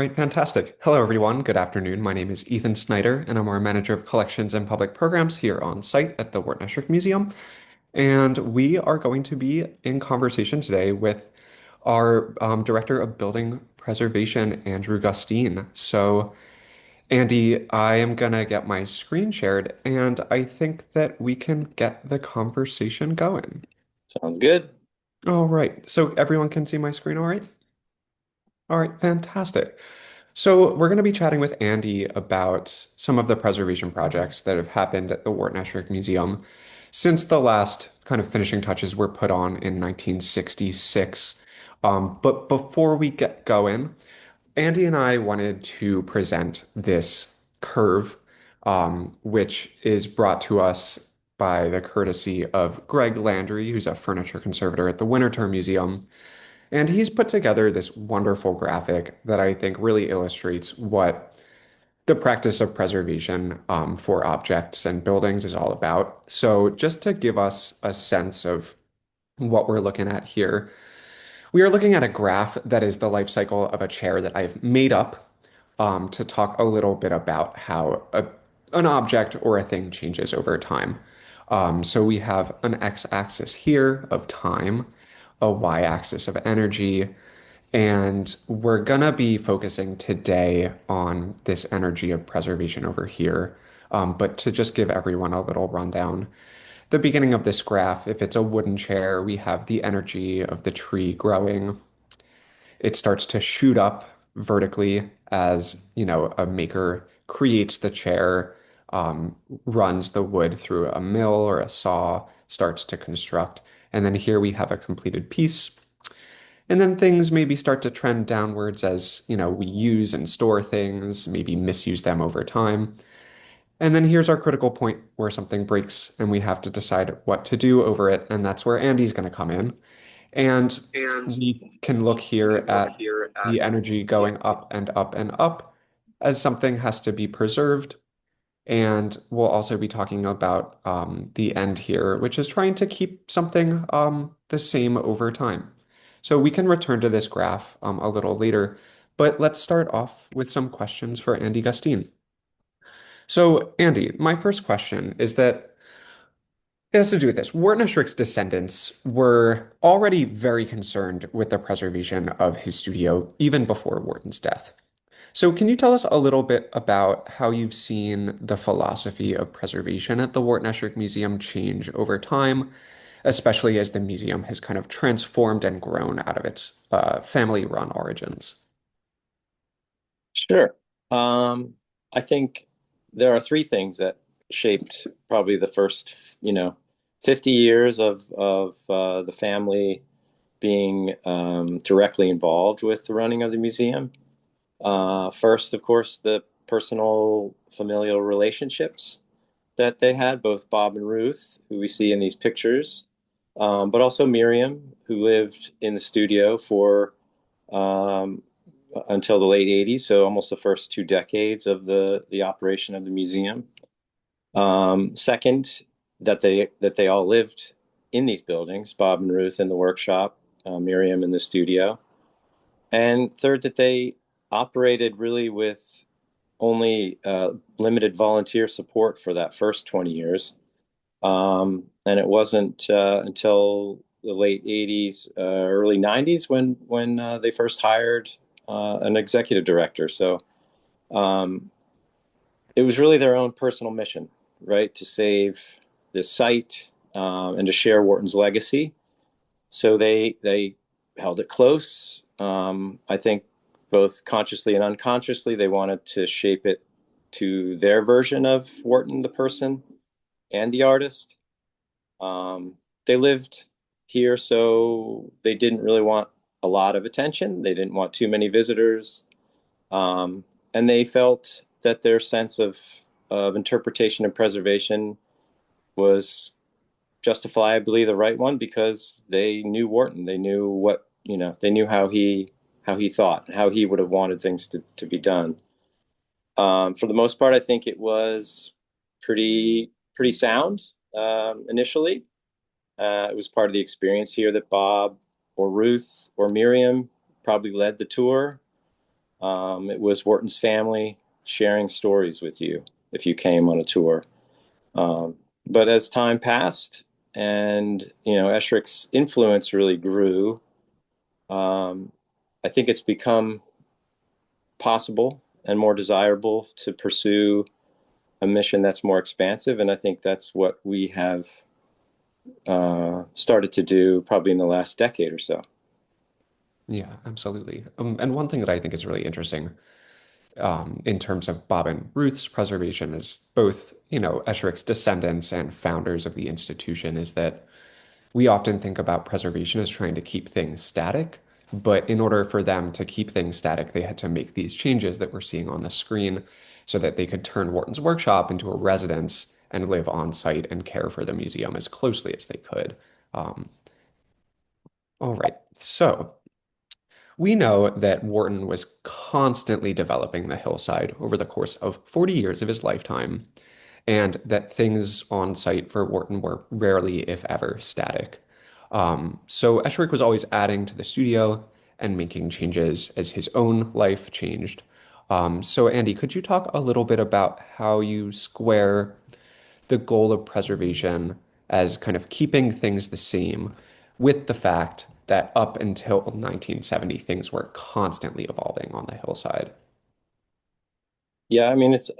Right, fantastic. Hello, everyone. Good afternoon. My name is Ethan Snyder, and I'm our Manager of Collections and Public Programs here on site at the Wharton Esherick Museum. And we are going to be in conversation today with our Director of Building Preservation, Andrew Gustine. So, Andy, I am going to get my screen shared, and I think that we can get the conversation going. Sounds good. All right. So, everyone can see my screen, all right? All right, fantastic. So we're going to be chatting with Andy about some of the preservation projects that have happened at the Wharton Esherick Museum since the last kind of finishing touches were put on in 1966. But before we get going, Andy and I wanted to present this curve, which is brought to us by the courtesy of Greg Landry, who's a furniture conservator at the Winterthur Museum. And he's put together this wonderful graphic that I think really illustrates what the practice of preservation for objects and buildings is all about. So, just to give us a sense of what we're looking at here, we are looking at a graph that is the life cycle of a chair that I've made up to talk a little bit about how an object or a thing changes over time. So, we have an x-axis here of time, a y-axis of energy, and we're gonna be focusing today on this energy of preservation over here. But to just give everyone a little rundown, the beginning of this graph, if it's a wooden chair, we have the energy of the tree growing. It starts to shoot up vertically as, a maker creates the chair, runs the wood through a mill or a saw, starts to construct. And then here we have a completed piece. And then things maybe start to trend downwards as, we use and store things, maybe misuse them over time. And then here's our critical point where something breaks and we have to decide what to do over it. And that's where Andy's going to come in. And we can look here at the energy going up and up and up as something has to be preserved. And we'll also be talking about the end here, which is trying to keep something the same over time. So we can return to this graph a little later, but let's start off with some questions for Andy Gustine. So, Andy, my first question is that it has to do with this. Wharton Esherick's descendants were already very concerned with the preservation of his studio even before Wharton's death. So, can you tell us a little bit about how you've seen the philosophy of preservation at the Wharton Esherick Museum change over time, especially as the museum has kind of transformed and grown out of its family-run origins? Sure. I think there are three things that shaped probably the first, 50 years of the family being directly involved with the running of the museum. First, of course, the personal familial relationships that they had, both Bob and Ruth, who we see in these pictures, but also Miriam, who lived in the studio for um, until the late 80s, so almost the first 2 decades of the operation of the museum. Second, that they all lived in these buildings, Bob and Ruth in the workshop, Miriam in the studio. And third, that they operated really with only limited volunteer support for that first 20 years. And it wasn't until the late 80s, early 90s when they first hired an executive director. So um, it was really their own personal mission, right, to save this site and to share Wharton's legacy. So they held it close. I think both consciously and unconsciously, they wanted to shape it to their version of Wharton, the person and the artist. They lived here, so they didn't really want a lot of attention. They didn't want too many visitors. And they felt that their sense of interpretation and preservation was justifiably the right one because they knew Wharton. They knew they knew how he thought, how he would have wanted things to be done. For the most part, I think it was pretty sound initially. It was part of the experience here that Bob or Ruth or Miriam probably led the tour. It was Wharton's family sharing stories with you if you came on a tour. Um, but as time passed and Esherick's influence really grew, um, I think it's become possible and more desirable to pursue a mission that's more expansive. And I think that's what we have started to do probably in the last decade or so. Yeah, absolutely. And one thing that I think is really interesting in terms of Bob and Ruth's preservation is both, Esherick's descendants and founders of the institution is that we often think about preservation as trying to keep things static, but in order for them to keep things static, they had to make these changes that we're seeing on the screen so that they could turn Wharton's workshop into a residence and live on site and care for the museum as closely as they could. Um, all right, so we know that Wharton was constantly developing the hillside over the course of 40 years of his lifetime, and that things on site for Wharton were rarely, if ever, static. So Esherick was always adding to the studio and making changes as his own life changed. So Andy, could you talk a little bit about how you square the goal of preservation as kind of keeping things the same with the fact that up until 1970, things were constantly evolving on the hillside? Yeah, I mean it's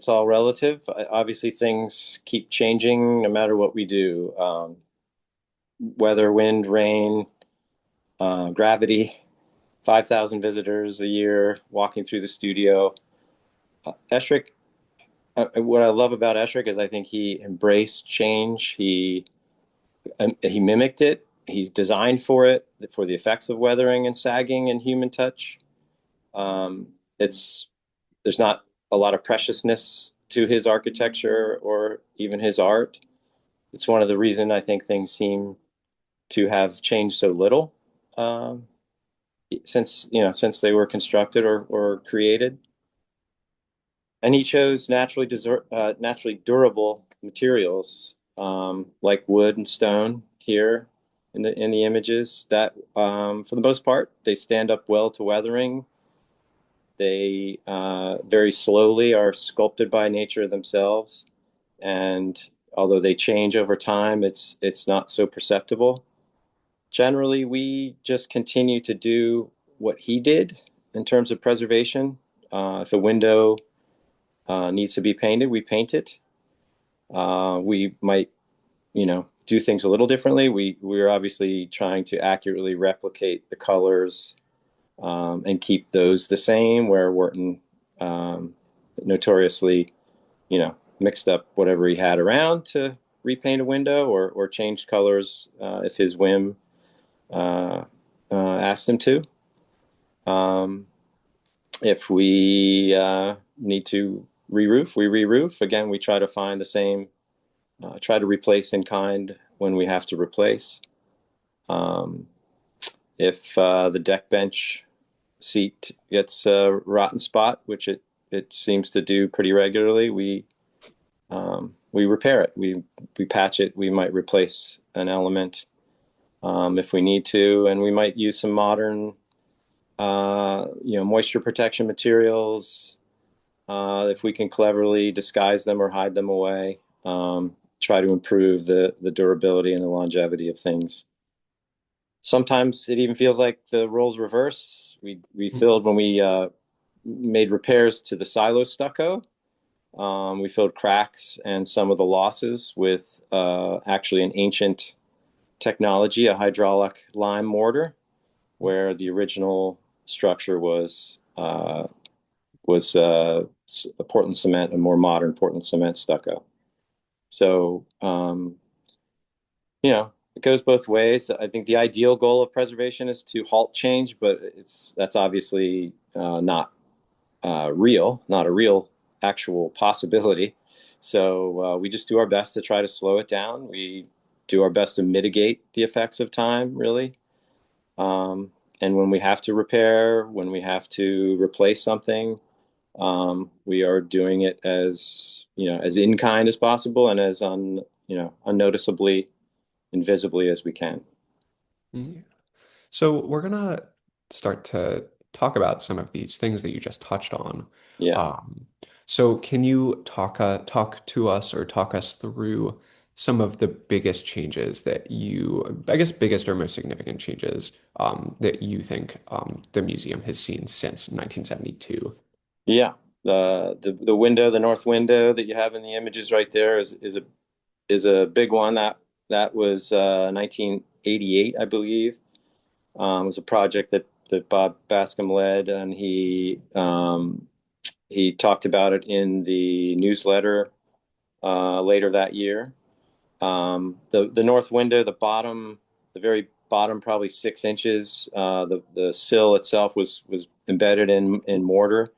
all relative. Obviously, things keep changing no matter what we do. Weather, wind, rain, gravity. 5,000 visitors a year walking through the studio. Esherick, what I love about Esherick is I think he embraced change. He mimicked it. He's designed for it, for the effects of weathering and sagging and human touch. It's there's not a lot of preciousness to his architecture or even his art. It's one of the reasons I think things seem to have changed so little um, since they were constructed or created. And he chose naturally durable materials like wood and stone here in the images that, for the most part, they stand up well to weathering. They very slowly are sculpted by nature themselves, and although they change over time, it's not so perceptible. Generally, we just continue to do what he did in terms of preservation. If a window needs to be painted, we paint it. We might, do things a little differently. We're obviously trying to accurately replicate the colors and keep those the same. Where Wharton notoriously, mixed up whatever he had around to repaint a window or change colors if his whim asked him to. Um, if we need to re-roof, we re-roof. Again, we try to find the same, try to replace in kind when we have to replace. Um, if the deck bench seat gets a rotten spot, which it seems to do pretty regularly, we repair it. We patch it. We might replace an element if we need to, and we might use some modern, moisture protection materials if we can cleverly disguise them or hide them away. Try to improve the durability and the longevity of things. Sometimes it even feels like the roles reverse. We filled when we made repairs to the silo stucco. We filled cracks and some of the losses with actually an ancient technology, a hydraulic lime mortar, where the original structure was a Portland cement, a more modern Portland cement stucco. So it goes both ways. I think the ideal goal of preservation is to halt change, but that's obviously not real, not a real actual possibility. So we just do our best to try to slow it down. We do our best to mitigate the effects of time, really. And when we have to repair, when we have to replace something, we are doing it as in kind as possible and as unnoticeably, invisibly as we can. Mhm. So we're gonna start to talk about some of these things that you just touched on. Yeah. Um, so can you talk to us or talk us through some of the biggest changes that I guess biggest or most significant changes that you think the museum has seen since 1972? Yeah. The window, the north window that you have in the images right there is a big one. That was 1988, I believe. It was a project that Bob Bascom led, and he talked about it in the newsletter later that year. The north window, the very bottom, probably 6 inches. The sill itself was embedded in mortar,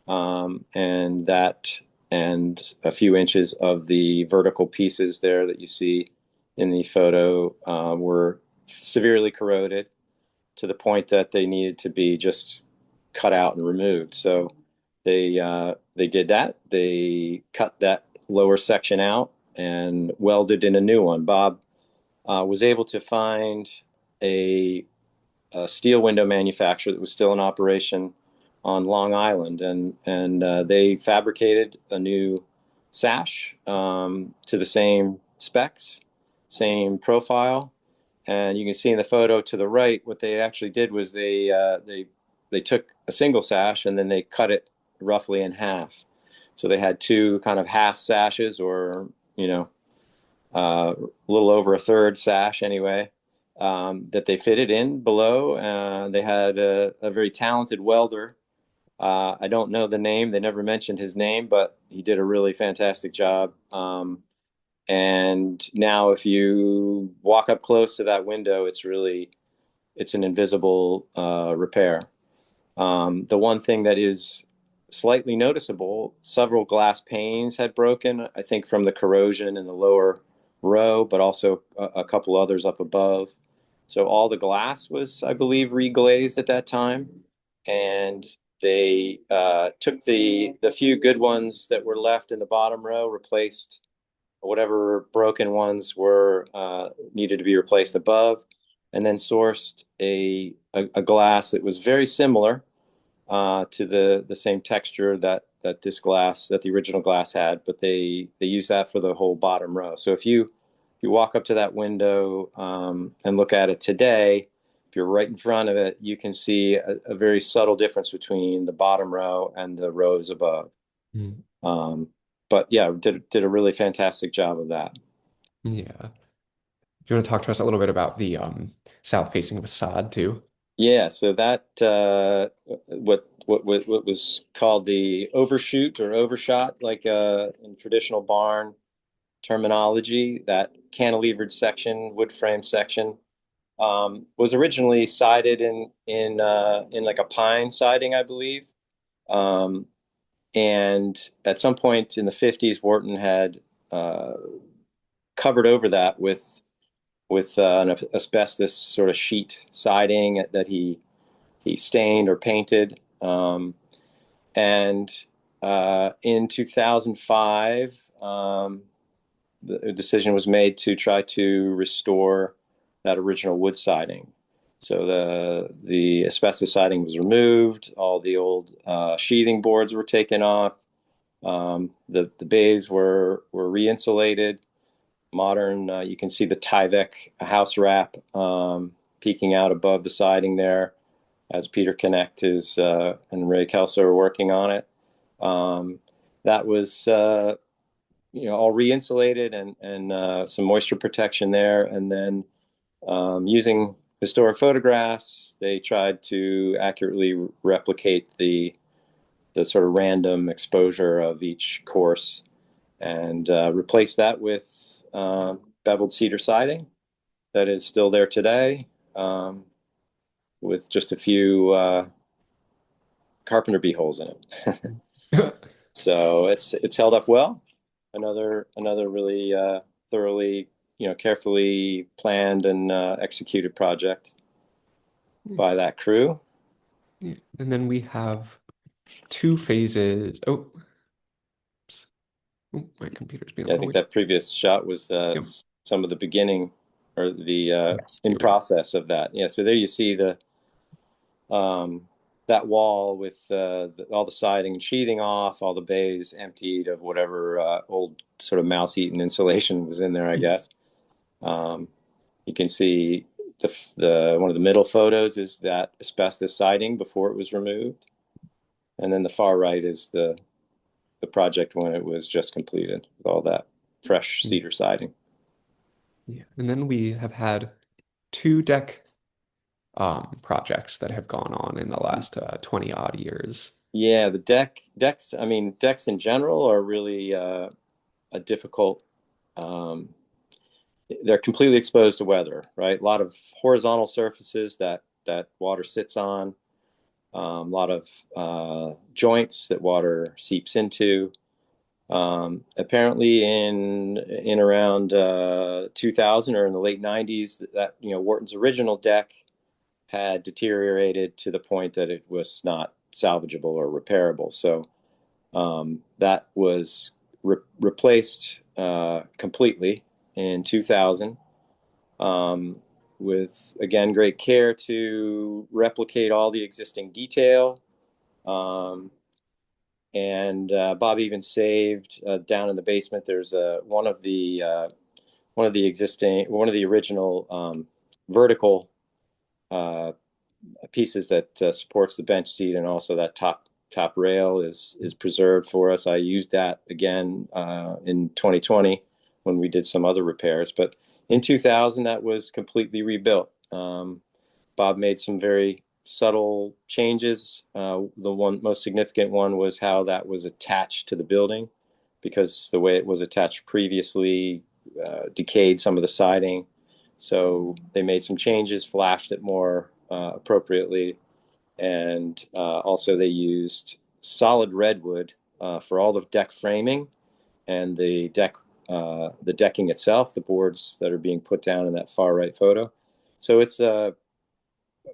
and a few inches of the vertical pieces there that you see in the photo were severely corroded to the point that they needed to be just cut out and removed. So they did that. They cut that lower section out and welded in a new one. Bob was able to find a, a steel window manufacturer that was still in operation on Long Island, and they fabricated a new sash to the same specs, same profile. And you can see in the photo to the right, what they actually did was they took a single sash and then they cut it roughly in half. So they had two kind of half sashes, or a little over a third sash anyway, that they fitted in below. They had a very talented welder. I don't know the name. They never mentioned his name, but he did a really fantastic job. And now if you walk up close to that window, it's an invisible repair. The one thing that is slightly noticeable, several glass panes had broken, I think from the corrosion in the lower row, but also a couple others up above. So all the glass was, I believe, reglazed at that time. And they took the few good ones that were left in the bottom row, replaced whatever broken ones were needed to be replaced above, and then sourced a glass that was very similar to the same texture that the original glass had, but they use that for the whole bottom row. So if you walk up to that window and look at it today, if you're right in front of it, you can see a very subtle difference between the bottom row and the rows above. Mm. Um, but yeah, did a really fantastic job of that. Yeah. Do you want to talk to us a little bit about the south-facing facade too? Yeah, so that what was called the overshoot or overshot, like in traditional barn terminology, that cantilevered section, wood frame section, was originally sided in like a pine siding, I believe. Um, and at some point in the 50s, Wharton had uh, covered over that with an asbestos sort of sheet siding that he stained or painted. And in 2005, the decision was made to try to restore that original wood siding. So the asbestos siding was removed. All the old sheathing boards were taken off. The bays were re-insulated. Modern. You can see the Tyvek house wrap peeking out above the siding there, as Peter Connect is and Ray Kelso are working on it. Um, that was all re-insulated and some moisture protection there, and then using historic photographs, they tried to accurately replicate the sort of random exposure of each course and replace that with beveled cedar siding that is still there today, with just a few carpenter bee holes in it. So it's held up well. Another really thoroughly, carefully planned and executed project by that crew. Yeah. And then we have two phases. Oh, oops. Oh, my computer's being a I little think weird. that previous shot was Yep. some of the beginning or the Yes, in here we go. process of that. Yeah, so there you see um, that wall with all the siding and sheathing off, all the bays emptied of whatever old sort of mouse-eaten insulation was in there, I guess. Um, you can see the one of the middle photos is that asbestos siding before it was removed, and then the far right is the project when it was just completed with all that fresh Mm, cedar siding. yeah. And then we have had two deck projects that have gone on in the last 20 odd years. Yeah, the decks. I mean, decks in general are really a difficult. Um, they're completely exposed to weather, right? A lot of horizontal surfaces that water sits on. A lot of joints that water seeps into. Apparently, in around 2000 or in the late 90s, that Wharton's original deck had deteriorated to the point that it was not salvageable or repairable. So that was replaced completely in 2000 um, with, again, great care to replicate all the existing detail. Um, and Bob even saved down in the basement. There's one of the original vertical uh, pieces that supports the bench seat, and also that top rail is preserved for us. I used that again in 2020 when we did some other repairs, but in 2000 that was completely rebuilt. Bob made some very subtle changes. The one most significant one was how that was attached to the building, because the way it was attached previously decayed some of the siding. So they made some changes, flashed it more appropriately, and also they used solid redwood for all the deck framing and the decking itself, the boards that are being put down in that far right photo. So it's a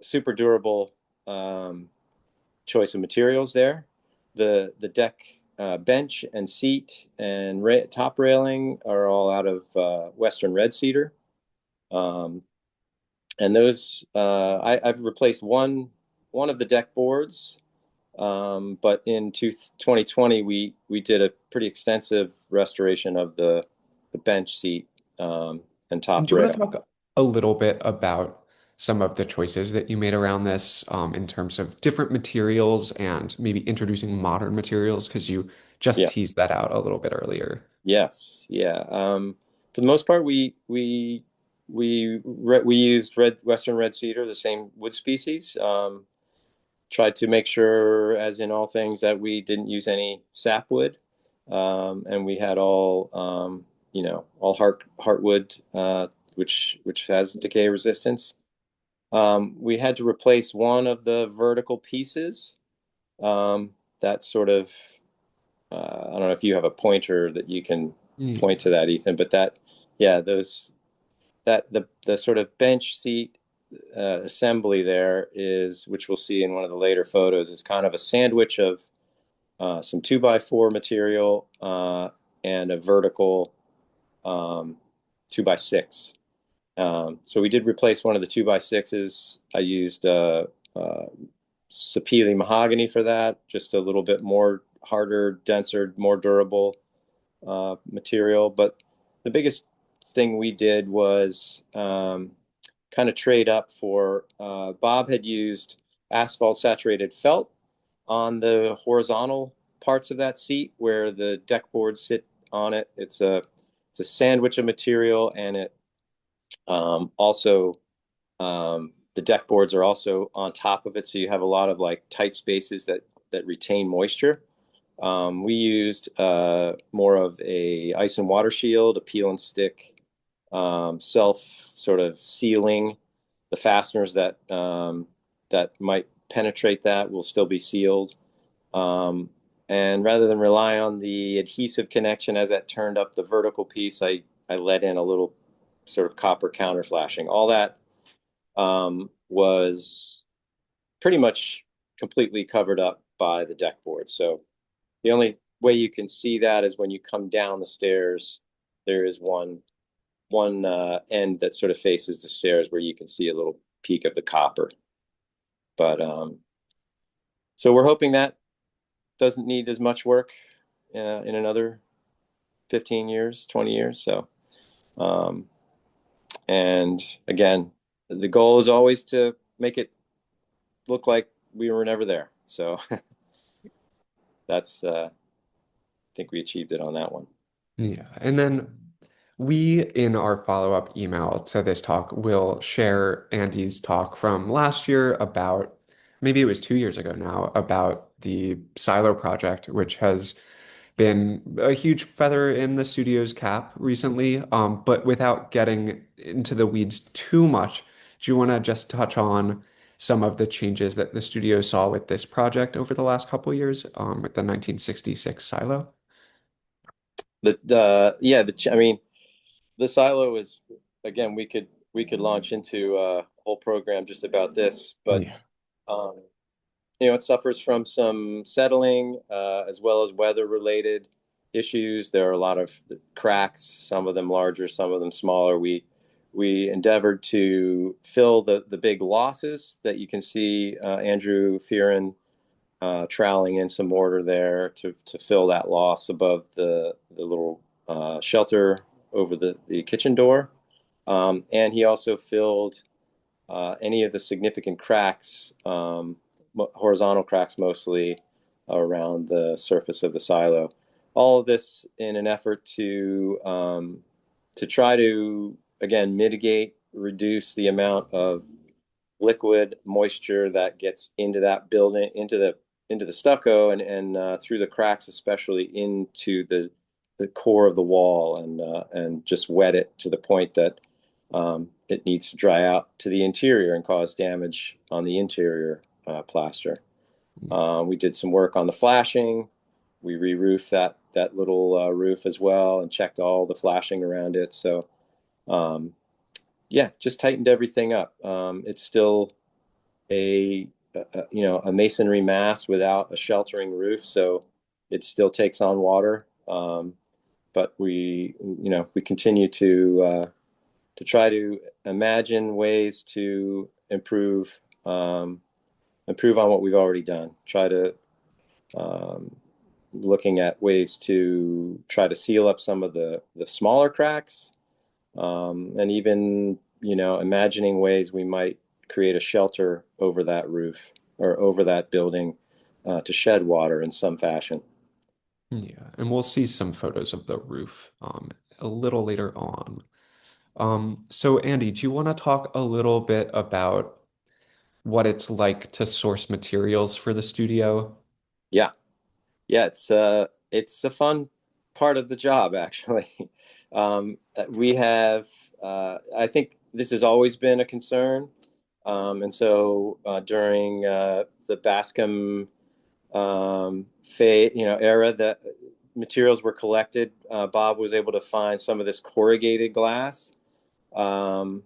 super durable choice of materials there. The deck bench and seat and top railing are all out of Western red cedar. Um, and those I've replaced one of the deck boards, but in 2020 we did a pretty extensive restoration of the bench seat and And top do you want to rail. talk a little bit about some of the choices that you made around this in terms of different materials and maybe introducing modern materials? Because you just Yeah. teased that out a little bit earlier. Yes. Yeah. For the most part, we used Western red cedar, the same wood species. Tried to make sure, as in all things, that we didn't use any sapwood, and we had all all heartwood, which has decay resistance. We had to replace one of the vertical pieces. That sort of I don't know if you have a pointer that you can Yeah. point to that, Ethan, but yeah, those that the sort of bench seat assembly there is, which we'll see in one of the later photos, is kind of a sandwich of some 2x4 material and a vertical 2x6. So we did replace one of the 2x6s. I used sapele mahogany for that, just a little bit more harder, denser, more durable material. But the biggest thing we did was kind of trade up for Bob had used asphalt saturated felt on the horizontal parts of that seat where the deck boards sit on it. It's a sandwich of material, and it also the deck boards are also on top of it, so you have a lot of like tight spaces that retain moisture. We used more of a ice and water shield, a peel and stick, self sort of sealing. The fasteners that might penetrate that will still be sealed. Um, and rather than rely on the adhesive connection as that turned up the vertical piece, I let in a little sort of copper counter flashing. All that was pretty much completely covered up by the deck board. So the only way you can see that is when you come down the stairs. There is one end that sort of faces the stairs where you can see a little peak of the copper. But So we're hoping that doesn't need as much work in another 15 years, 20 years. So, um, and again, the goal is always to make it look like we were never there. So that's, I think we achieved it on that one. Yeah. And then we, in our follow-up email to this talk, will share Andy's talk from last year about, maybe it was 2 years ago now, about the Silo project, which has been a huge feather in the studio's cap recently. But without getting into the weeds too much, do you want to just touch on some of the changes that the studio saw with this project over the last couple of years, with the 1966 Silo? Yeah, I mean, the silo is, again, we could launch into a whole program just about this, but Yeah. um, it suffers from some settling as well as weather related issues. There are a lot of cracks, some of them larger, some of them smaller. We endeavored to fill the big losses that you can see Andrew Fearon troweling in some mortar there to fill that loss above the little shelter over the kitchen door. And he also filled any of the significant cracks, horizontal cracks mostly, around the surface of the silo. All of this in an effort to try to, again, mitigate, reduce the amount of liquid moisture that gets into that building, into the stucco, and through the cracks, especially into the core of the wall, and just wet it to the point that it needs to dry out to the interior and cause damage on the interior plaster. We did some work on the flashing. We re-roofed that little roof as well and checked all the flashing around it. So um, yeah, just tightened everything up. It's still a masonry mass without a sheltering roof, so it still takes on water. But we continue to try to imagine ways to improve on what we've already done. Try to um, looking at ways to try to seal up some of the smaller cracks, and even imagining ways we might create a shelter over that roof or over that building to shed water in some fashion. Yeah, and we'll see some photos of the roof a little later on. So Andy, do you want to talk a little bit about what it's like to source materials for the studio? Yeah, yeah, it's a fun part of the job actually. We have I think this has always been a concern, and so during the Bascom era that materials were collected, Bob was able to find some of this corrugated glass um,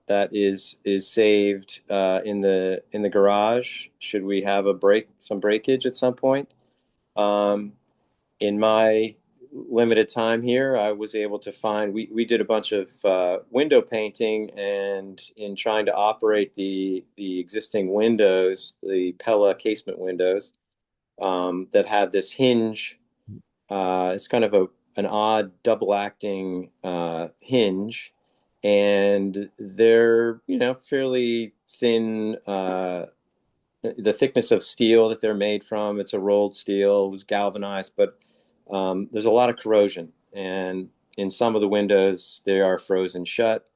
that is saved in the garage should we have some breakage at some point. Um, in my limited time here, I was able to find we did a bunch of window painting, and in trying to operate the existing windows, the Pella casement windows that have this hinge. It's kind of an odd double acting hinge, and they're fairly thin. The thickness of steel that they're made from, it's a rolled steel, it was galvanized, but there's a lot of corrosion, and in some of the windows they are frozen shut.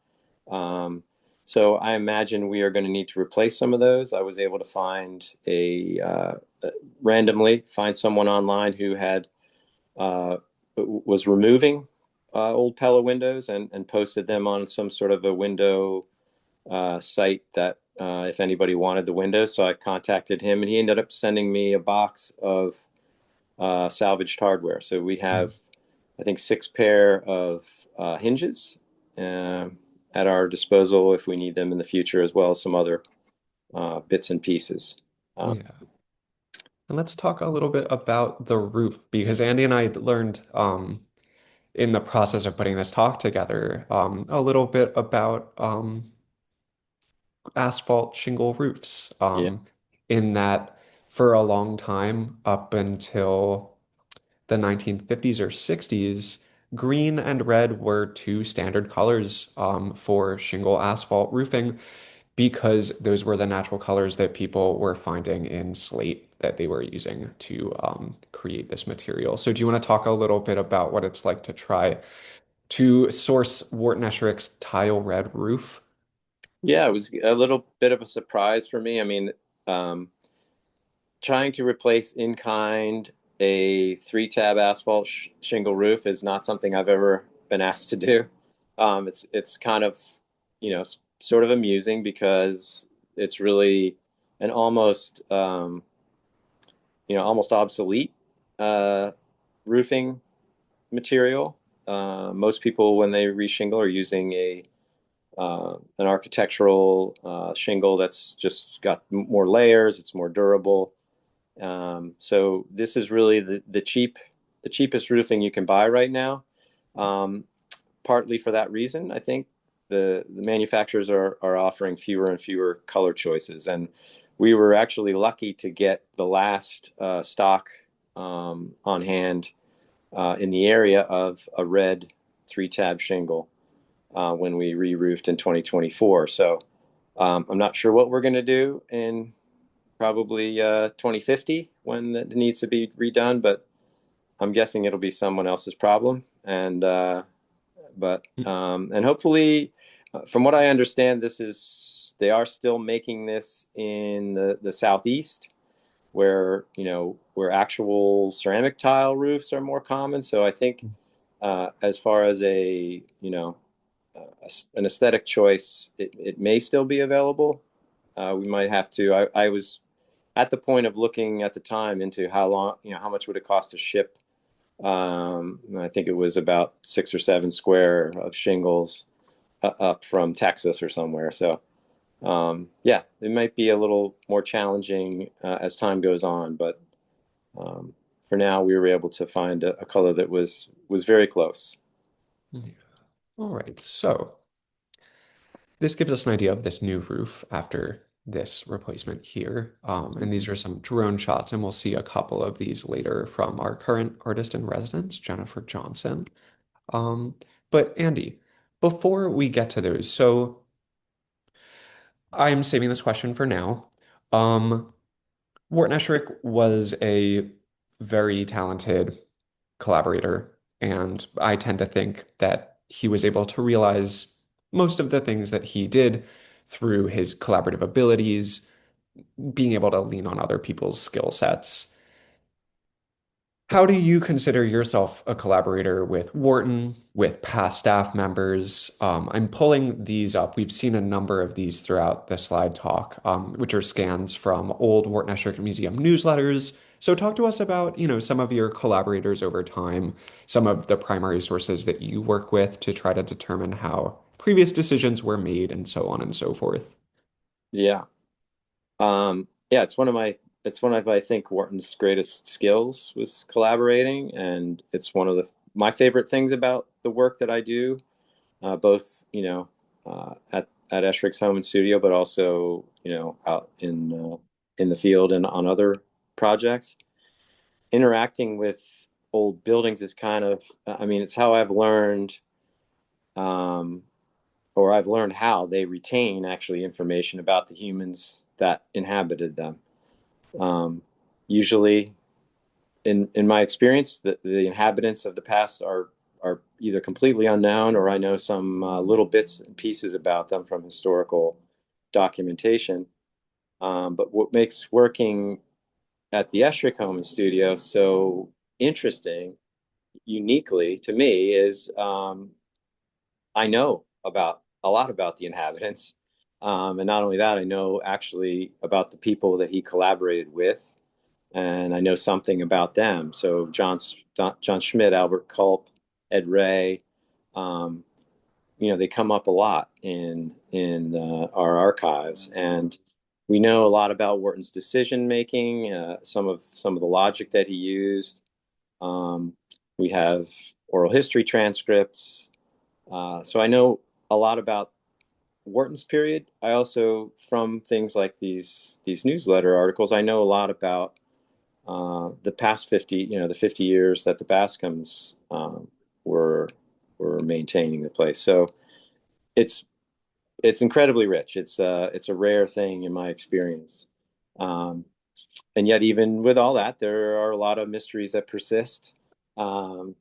Um, so I imagine we are going to need to replace some of those. I was able to randomly find someone online who had was removing old Pella windows and posted them on some sort of a window site that if anybody wanted the windows. So I contacted him, and he ended up sending me a box of salvaged hardware. So we have, I think, 6 pair of hinges uh, at our disposal if we need them in the future, as well as some other bits and pieces. Uh, Yeah. And let's talk a little bit about the roof because Andy and I learned in the process of putting this talk together a little bit about asphalt shingle roofs yeah, in that for a long time, up until the 1950s or 60s, green and red were two standard colors for shingle asphalt roofing because those were the natural colors that people were finding in slate that they were using to create this material. So, do you want to talk a little bit about what it's like to try to source Wharton Esherick's tile red roof? Yeah, it was a little bit of a surprise for me. I mean, um, trying to replace in kind a three-tab asphalt shingle roof is not something I've ever been asked to do. It's kind of, sort of amusing because it's really an almost obsolete uh, roofing material. Most people, when they reshingle, are using an architectural shingle that's just got more layers. It's more durable. So this is really the cheapest roofing you can buy right now. Um, Partly for that reason, I think the manufacturers are offering fewer and fewer color choices, and we were actually lucky to get the last stock on hand in the area of a red three-tab shingle when we re-roofed in 2024. So I'm not sure what we're going to do in probably 2050 when it needs to be redone, but I'm guessing it'll be someone else's problem. And hopefully, from what I understand, they are still making this in the southeast, where actual ceramic tile roofs are more common. So I think as far as an aesthetic choice, it may still be available. We might have to. I was at the point of looking at the time into how long, how much would it cost to ship. I think it was about 6 or 7 square of shingles up from Texas or somewhere. So, yeah, it might be a little more challenging as time goes on, but um, for now, we were able to find a color that was very close. Yeah. All right, so this gives us an idea of this new roof after this replacement here. And these are some drone shots, and we'll see a couple of these later from our current artist in residence, Jennifer Johnson. Um, but Andy, before we get to those, so I'm saving this question for now. Um, Wharton Esherick was a very talented collaborator, and I tend to think that he was able to realize most of the things that he did through his collaborative abilities, being able to lean on other people's skill sets. How do you consider yourself a collaborator with Wharton, with past staff members? I'm pulling these up. We've seen a number of these throughout the slide talk, which are scans from old Wharton Esherick Museum newsletters. So talk to us about, some of your collaborators over time, some of the primary sources that you work with to try to determine how previous decisions were made and so on and so forth. Yeah. Yeah, it's one of, I think, Wharton's greatest skills was collaborating, and it's one of my favorite things about the work that I do, both, at Esherick's home and studio, but also, out in the field and on other projects. Interacting with old buildings is kind of, I mean, it's how I've learned, um, or I've learned how they retain actually information about the humans that inhabited them. Um, Usually, in my experience, the inhabitants of the past are either completely unknown, or I know some little bits and pieces about them from historical documentation. But what makes working at the Esherick Home and Studio so interesting, uniquely to me, is I know about a lot about the inhabitants. And not only that, I know actually about the people that he collaborated with, and I know something about them. So John Schmidt, Albert Culp, Ed Ray, um, they come up a lot in our archives, and we know a lot about Wharton's decision making, some of the logic that he used. Um, we have oral history transcripts, so I know a lot about Wharton's period, I also, from things like these newsletter articles, I know a lot about the past 50, the 50 years that the Bascoms were were maintaining the place. So it's it's incredibly rich. It's a rare thing in my experience. Um, and yet, even with all that, there are a lot of mysteries that persist. Um,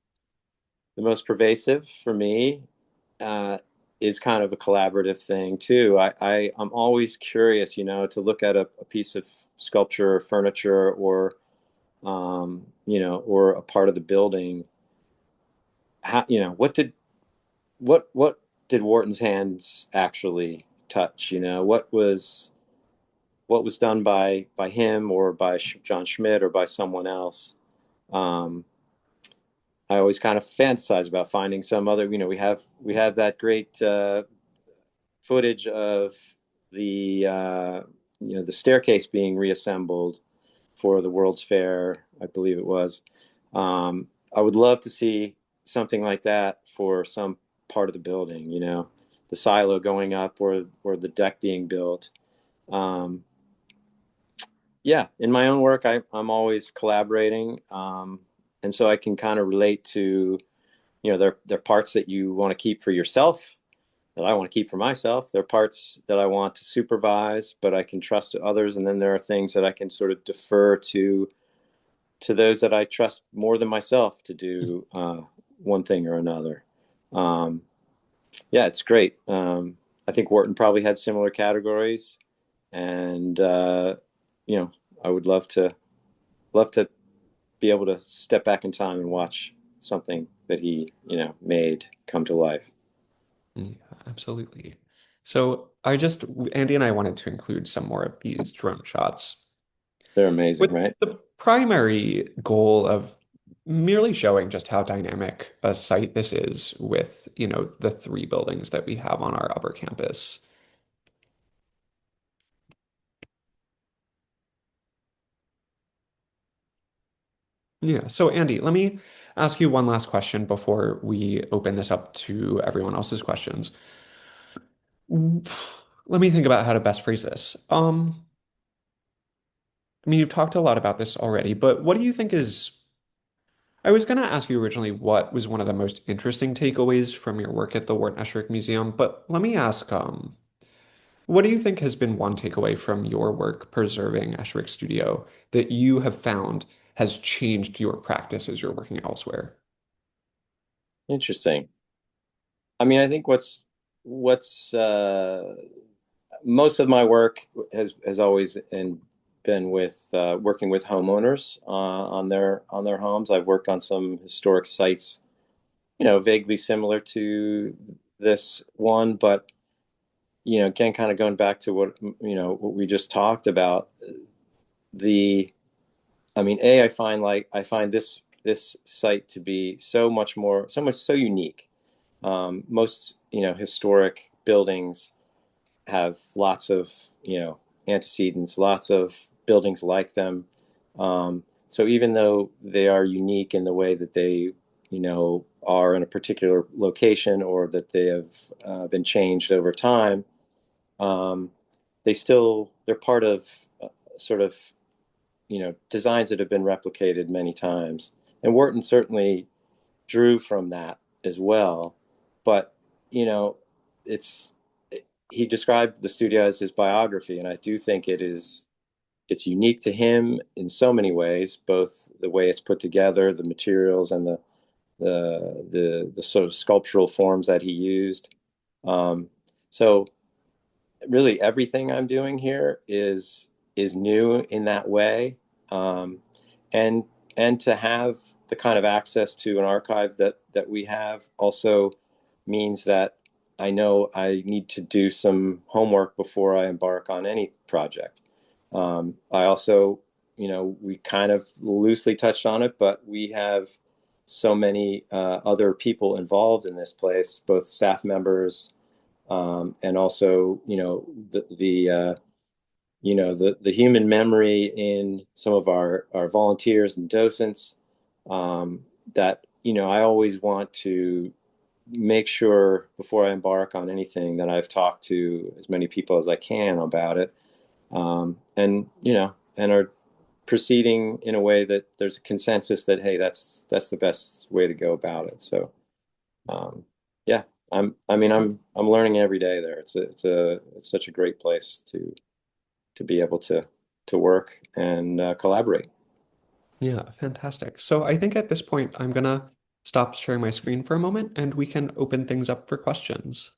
the most pervasive for me uh, is kind of a collaborative thing too. I'm always curious, to look at a piece of sculpture or furniture or or a part of the building. How, what did Wharton's hands actually touch? What was done by him or by John Schmidt or by someone else. Um, I always kind of fantasize about finding some other. We have that great footage of the staircase being reassembled for the World's Fair, I believe it was. I would love to see something like that for some part of the building. The silo going up or the deck being built. Um, yeah, in my own work, I'm always collaborating, and so I can kind of relate to, there are parts that you want to keep for yourself that I want to keep for myself. There are parts that I want to supervise, but I can trust to others, and then there are things that I can sort of defer to those that I trust more than myself to do one thing or another. Um, yeah, it's great. I think Wharton probably had similar categories, and you know, I would love to be able to step back in time and watch something that he, made come to life. Yeah, absolutely. So Andy and I wanted to include some more of these drone shots They're amazing, with right? the primary goal of merely showing just how dynamic a site this is with, the three buildings that we have on our upper campus. Yeah. So Andy, let me ask you one last question before we open this up to everyone else's questions. Let me think about how to best phrase this. I mean, you've talked a lot about this already, but what do you think is I was going to ask you originally what was one of the most interesting takeaways from your work at the Wharton Esherick Museum, but let me ask, what do you think has been one takeaway from your work preserving Esherick Studio that you have found has changed your practice as you're working elsewhere? Interesting. I mean, I think what's most of my work has always been with working with homeowners on their homes. I've worked on some historic sites, vaguely similar to this one, but again, kind of going back to what we just talked about. The, I mean, I find this site to be so unique. Most historic buildings have lots of antecedents, lots of buildings like them. So even though they are unique in the way that they are in a particular location or that they have been changed over time, um, they're part of sort of designs that have been replicated many times. And Wharton certainly drew from that as well. But you know, it's he described the studio as his biography, and I do think it's unique to him in so many ways, both the way it's put together, the materials, and the sort of sculptural forms that he used. So really, everything I'm doing here is new in that way, um, and and to have the kind of access to an archive that we have also means that I know I need to do some homework before I embark on any project. I also, we kind of loosely touched on it, but we have so many other people involved in this place, both staff members, and also, the human memory in some of our volunteers and docents, that I always want to make sure before I embark on anything that I've talked to as many people as I can about it, and and are proceeding in a way that there's a consensus that hey, that's the best way to go about it. So yeah, I'm learning every day there. It's such a great place to be able to work and collaborate. Yeah, fantastic. So I think at this point, I'm gonna stop sharing my screen for a moment and we can open things up for questions.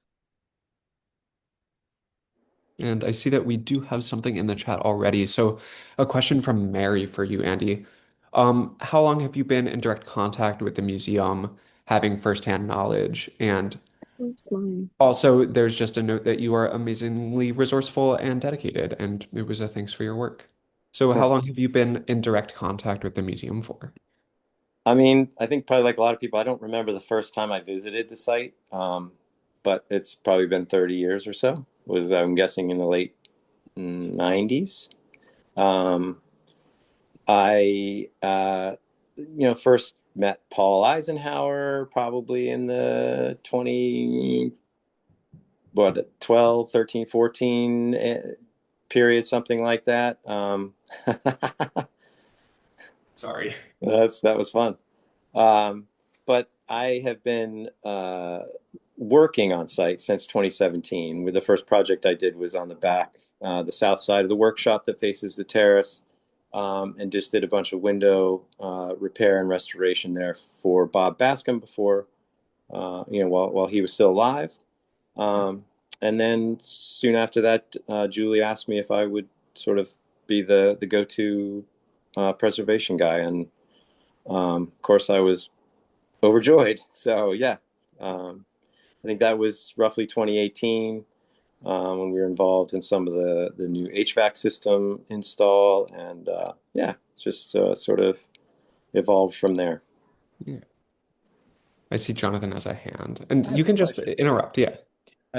And I see that we do have something in the chat already. So a question from Mary for you, Andy. How long have you been in direct contact with the museum, having firsthand knowledge? And Where's mine? also, there's just a note that you are amazingly resourceful and dedicated, and it was a thanks for your work. So how long have you been in direct contact with the museum for? I mean, I think probably like a lot of people, I don't remember the first time I visited the site, but it's probably been 30 years or so. Was I'm guessing in the late 90s. Um, I first met Paul Eisenhower probably in the 20 what 12, 13, 14 period, something like that. Sorry. That was fun. But I have been working on site since 2017. With the first project I did was on the back, the south side of the workshop that faces the terrace, and just did a bunch of window repair and restoration there for Bob Bascom before, while he was still alive. And then soon after that, Julie asked me if I would sort of be the go-to preservation guy, and of course I was overjoyed. So yeah, I think that was roughly 2018 when we were involved in some of the new HVAC system install, and yeah, it's just sort of evolved from there. Yeah. I see Jonathan has a hand, I and have you a can just question. interrupt. Yeah.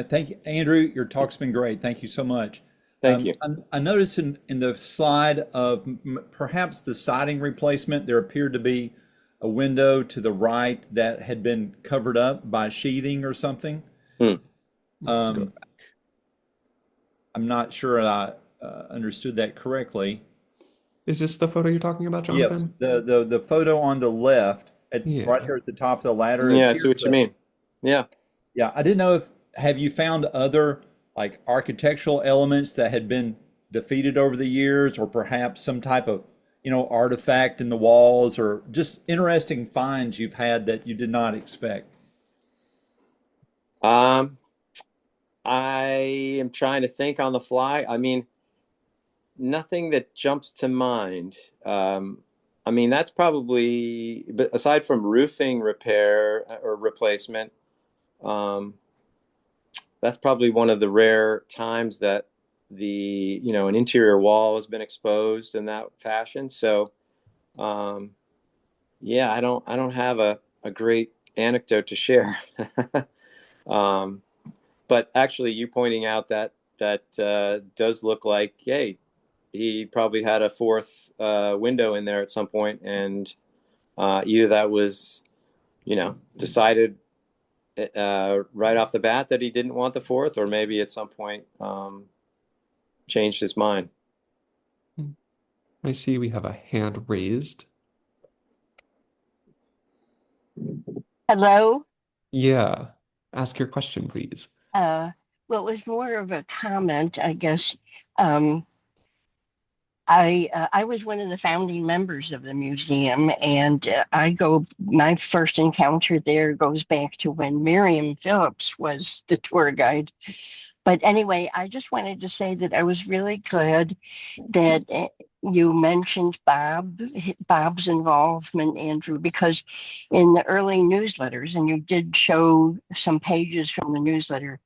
Thank you, Andrew. Your talk's been great. Thank you so much. Thank you. I noticed in the slide of perhaps the siding replacement, there appeared to be a window to the right that had been covered up by sheathing or something. Hmm. Let's go. Um, I'm not sure I understood that correctly. Is this the photo you're talking about, Yes, Jonathan? the photo on the left, right Yeah. here at the top of the ladder, it Yeah, I see appears what you to. mean. Yeah. Yeah, I didn't know if have you found other like architectural elements that had been defeated over the years, or perhaps some type of, artifact in the walls, or just interesting finds you've had that you did not expect. Um, I am trying to think on the fly. I mean, nothing that jumps to mind. I mean, that's probably, but aside from roofing repair or replacement, um, that's probably one of the rare times that an interior wall has been exposed in that fashion. So, um, yeah, I don't have a great anecdote to share. Um, but actually, you pointing out that does look like, hey, he probably had a fourth window in there at some point, and either that was, decided right off the bat that he didn't want the fourth, or maybe at some point changed his mind. I see we have a hand raised. Hello. Yeah. Ask your question, please. Uh, well, it was more of a comment, I guess. Um, I was one of the founding members of the museum, and my first encounter there goes back to when Miriam Phillips was the tour guide. But anyway, I just wanted to say that I was really glad that you mentioned Bob's involvement, Andrew, because in the early newsletters, and you did show some pages from the newsletter,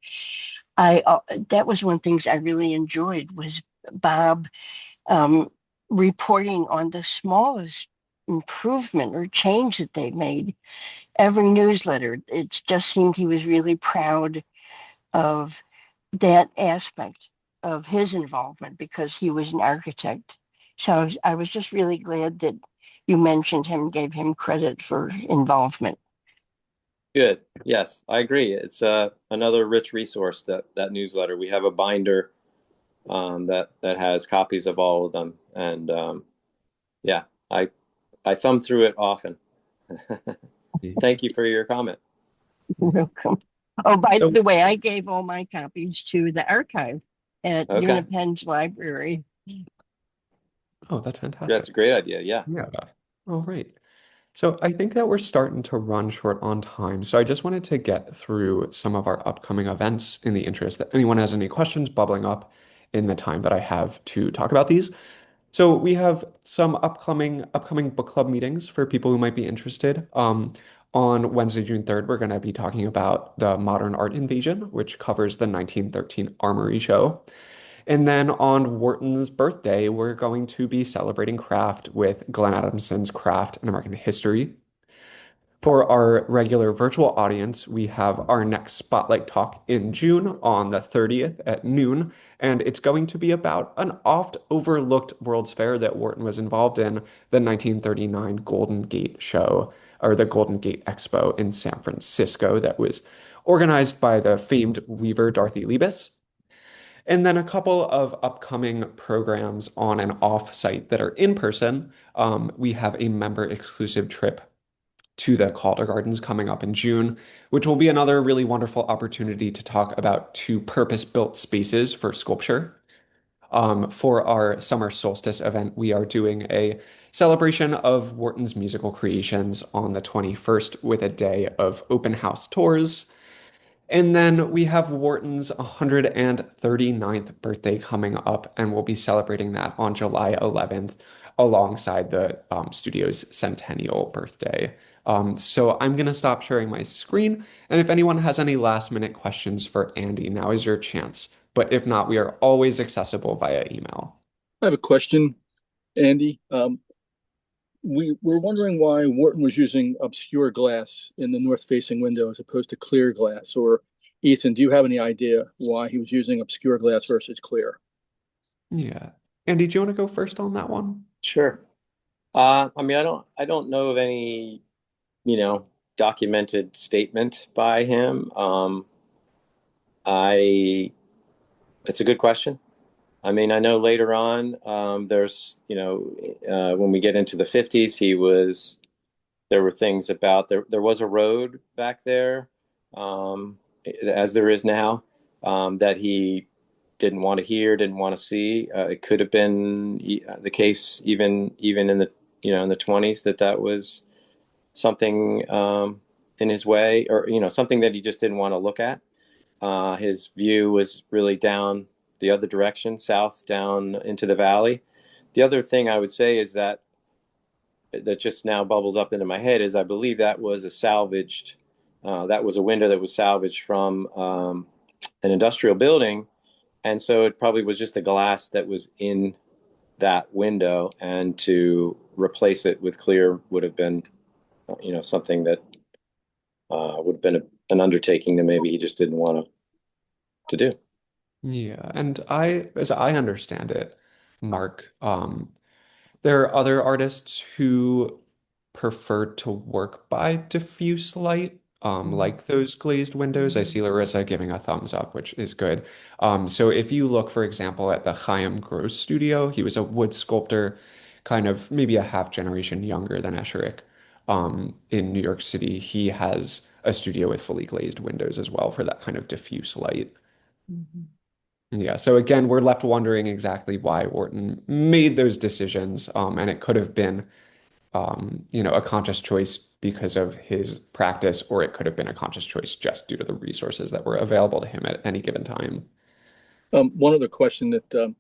I that was one of the things I really enjoyed was Bob um, reporting on the smallest improvement or change that they made. Every newsletter, it just seemed he was really proud of that aspect of his involvement because he was an architect. So I was just really glad that you mentioned him, gave him credit for involvement. Good. Yes, I agree. It's another rich resource, that newsletter. We have a binder that has copies of all of them, and yeah, I thumb through it often. Thank you for your comment. Welcome. Oh, by So, the way, I gave all my copies to the archive at Okay, Unipenn's library. oh, that's that's a fantastic. great idea. Yeah. Yeah. All right. So I think that we're starting to run short on time. So I just wanted to get through some of our upcoming events in the interest that anyone has any questions bubbling up in the time that I have to talk about these. So we have some upcoming book club meetings for people who might be interested. On Wednesday, June 3rd, we're going to be talking about the Modern Art Invasion, which covers the 1913 Armory Show. And then on Wharton's birthday, we're going to be celebrating craft with Glenn Adamson's Craft in American History. For our regular virtual audience, we have our next Spotlight Talk in June on the 30th at noon, and it's going to be about an oft overlooked World's Fair that Wharton was involved in, the 1939 Golden Gate Show, or the Golden Gate Expo in San Francisco, that was organized by the famed weaver Dorothy Liebes. And then a couple of upcoming programs on and off site that are in person. We have a member exclusive trip to the Calder Gardens coming up in June, which will be another really wonderful opportunity to talk about two purpose-built spaces for sculpture. For our summer solstice event, we are doing a celebration of Wharton's musical creations on the 21st with a day of open house tours. And then we have Wharton's 139th birthday coming up, and we'll be celebrating that on July 11th alongside the studio's centennial birthday. So I'm going to stop sharing my screen, and if anyone has any last minute questions for Andy, now is your chance. But if not, we are always accessible via email. I have a question, Andy. We were wondering why Wharton was using obscure glass in the north-facing window as opposed to clear glass. Or Ethan, do you have any idea why he was using obscure glass versus clear? Yeah. Andy, do you want to go first on that one? Sure. I mean, I don't know of any, documented statement by him. I, it's a good question. I mean, I know later on, there's, when we get into the 50s, there were things about there was a road back there, um, as there is now, that he didn't want to hear, didn't want to see. It could have been the case even in the 20s that was something in his way, or something that he just didn't want to look at. His view was really down the other direction, south down into the valley. The other thing I would say is that just now bubbles up into my head is I believe that was that was a window that was salvaged from an industrial building, and so it probably was just the glass that was in that window, and to replace it with clear would have been, something that would have been an undertaking that maybe he just didn't want to do. Yeah, and as I understand it, Mark, there are other artists who prefer to work by diffuse light, like those glazed windows. I see Larissa giving a thumbs up, which is good. So if you look, for example, at the Chaim Gross studio, he was a wood sculptor, kind of maybe a half generation younger than Esherick, in New York City. He has a studio with fully glazed windows as well for that kind of diffuse light. Yeah, so again, we're left wondering exactly why Wharton made those decisions, and it could have been, a conscious choice because of his practice, or it could have been a conscious choice just due to the resources that were available to him at any given time. One other question that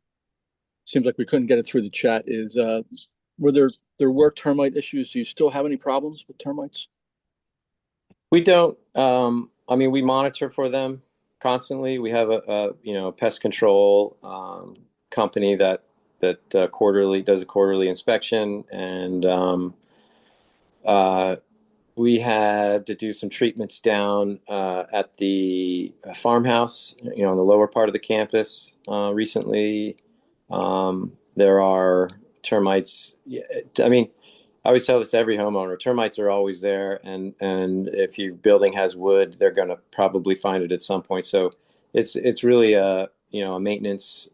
seems like we couldn't get it through the chat is were there were termite issues? Do you still have any problems with termites? We don't. I mean, we monitor for them constantly. We have a pest control company that quarterly does a quarterly inspection, and uh, we had to do some treatments down at the farmhouse, in the lower part of the campus recently. There are termites. Yeah, I mean, I always tell this to every homeowner, termites are always there, and if your building has wood, they're going to probably find it at some point. So it's really a a maintenance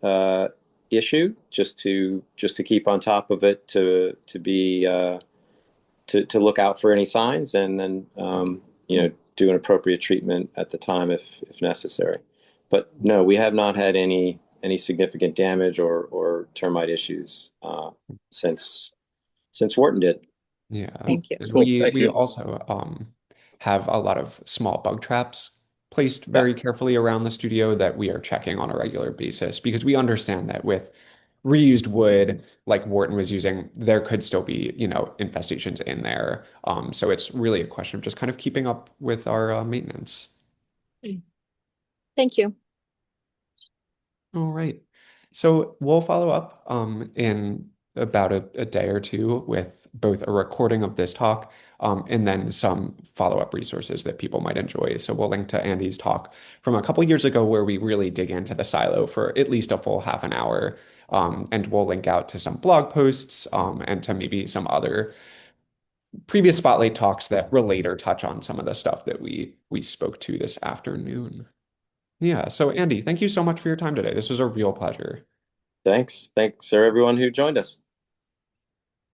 issue just to keep on top of it to be to look out for any signs and then do an appropriate treatment at the time if necessary. But no, we have not had any significant damage or termite issues since Wharton did. Yeah. Thank you. And Cool. we Thank we you. also have a lot of small bug traps placed Yeah. very carefully around the studio that we are checking on a regular basis because we understand that with reused wood like Wharton was using, there could still be, infestations in there. So it's really a question of just kind of keeping up with our maintenance. Thank you. All right. So we'll follow up in about a day or two with both a recording of this talk and then some follow-up resources that people might enjoy. So we'll link to Andy's talk from a couple years ago where we really dig into the silo for at least a full half an hour. And we'll link out to some blog posts and to maybe some other previous Spotlight talks that relate or touch on some of the stuff that we spoke to this afternoon. Yeah, so Andy, thank you so much for your time today. This was a real pleasure. Thanks, sir, everyone who joined us.